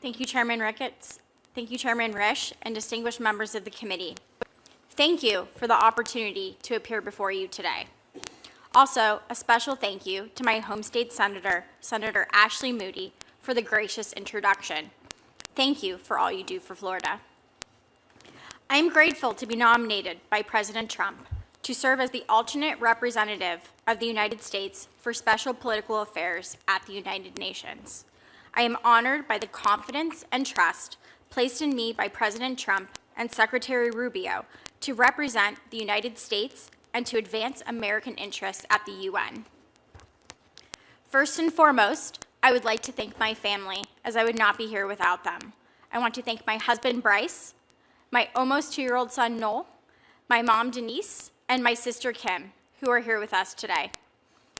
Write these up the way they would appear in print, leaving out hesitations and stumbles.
Thank you, Chairman Ricketts. Thank you, Chairman Risch, and distinguished members of the committee. Thank you for the opportunity to appear before you today. Also, a special thank you to my home state senator, Senator Ashley Moody, for the gracious introduction. Thank you for all you do for Florida. I am grateful to be nominated by President Trump to serve as the alternate representative of the United States for Special Political Affairs at the United Nations. I am honored by the confidence and trust placed in me by President Trump and Secretary Rubio to represent the United States and to advance American interests at the UN. First and foremost, I would like to thank my family, as I would not be here without them. I want to thank my husband, Bryce, my almost 2-year-old son, Noel, my mom, Denise, and my sister, Kim, who are here with us today.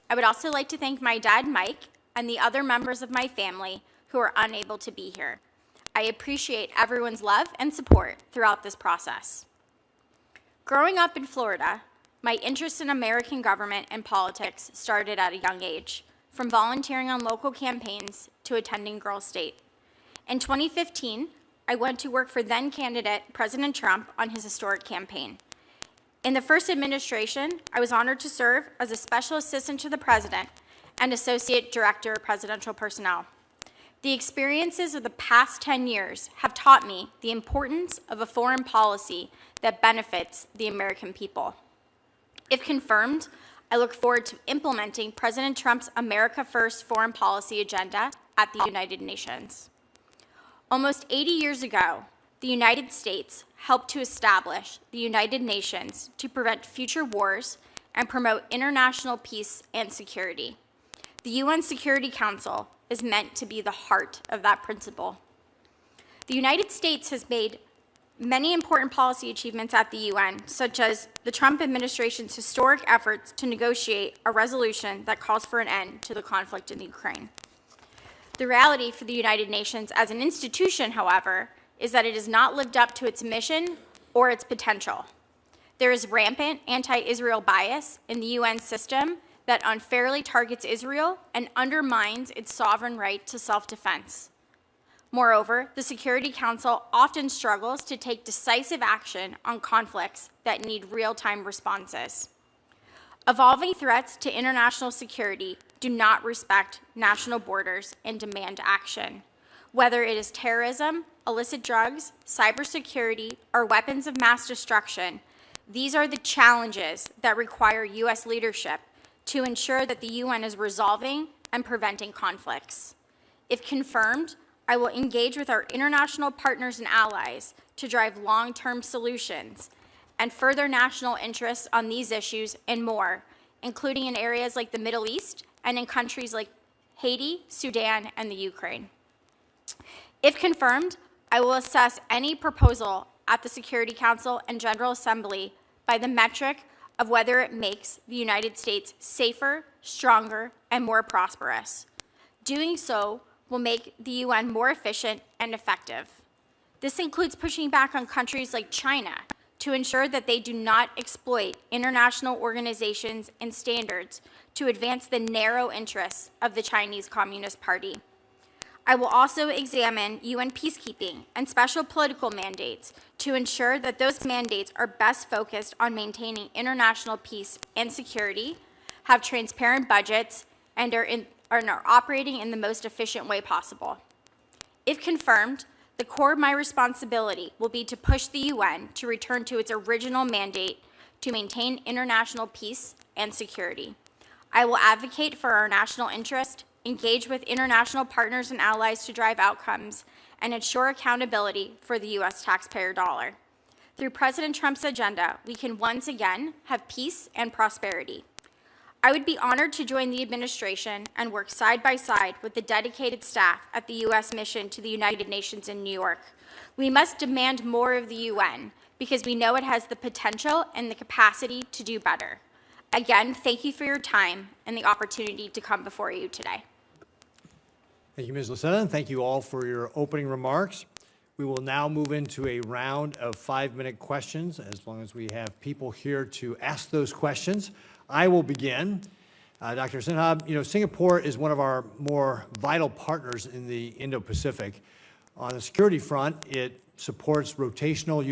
I would also like to thank my dad, Mike, and the other members of my family who are unable to be here. I appreciate everyone's love and support throughout this process. Growing up in Florida, my interest in American government and politics started at a young age, from volunteering on local campaigns to attending Girl State. In 2015, I went to work for then-candidate President Trump on his historic campaign. In the first administration, I was honored to serve as a special assistant to the president and associate director of presidential personnel. The experiences of the past 10 years have taught me the importance of a foreign policy that benefits the American people. If confirmed, I look forward to implementing President Trump's America First foreign policy agenda at the United Nations. Almost 80 years ago, the United States helped to establish the United Nations to prevent future wars and promote international peace and security. The UN Security Council is meant to be the heart of that principle. The United States has made many important policy achievements at the UN, such as the Trump administration's historic efforts to negotiate a resolution that calls for an end to the conflict in Ukraine. The reality for the United Nations as an institution, however, is that it has not lived up to its mission or its potential. There is rampant anti-Israel bias in the UN system that unfairly targets Israel and undermines its sovereign right to self-defense. Moreover, the Security Council often struggles to take decisive action on conflicts that need real-time responses. Evolving threats to international security do not respect national borders and demand action. Whether it is terrorism, illicit drugs, cybersecurity, or weapons of mass destruction, these are the challenges that require U.S. leadership to ensure that the UN is resolving and preventing conflicts. If confirmed, I will engage with our international partners and allies to drive long-term solutions and further national interests on these issues and more, including in areas like the Middle East and in countries like Haiti, Sudan, and the Ukraine. If confirmed, I will assess any proposal at the Security Council and General Assembly by the metric of whether it makes the United States safer, stronger, and more prosperous. Doing so will make the UN more efficient and effective. This includes pushing back on countries like China to ensure that they do not exploit international organizations and standards to advance the narrow interests of the Chinese Communist Party. I will also examine UN peacekeeping and special political mandates to ensure that those mandates are best focused on maintaining international peace and security, have transparent budgets, and are operating in the most efficient way possible. If confirmed, the core of my responsibility will be to push the UN to return to its original mandate to maintain international peace and security. I will advocate for our national interest, engage with international partners and allies to drive outcomes, and ensure accountability for the U.S. taxpayer dollar. Through President Trump's agenda, we can once again have peace and prosperity. I would be honored to join the administration and work side by side with the dedicated staff at the U.S. mission to the United Nations in New York. We must demand more of the UN because we know it has the potential and the capacity to do better. Again, thank you for your time and the opportunity to come before you today. Thank you, Ms. Lucena, and thank you all for your opening remarks. We will now move into a round of 5-minute questions, as long as we have people here to ask those questions. I will begin. Dr. Sinha, Singapore is one of our more vital partners in the Indo-Pacific. On the security front, it supports rotational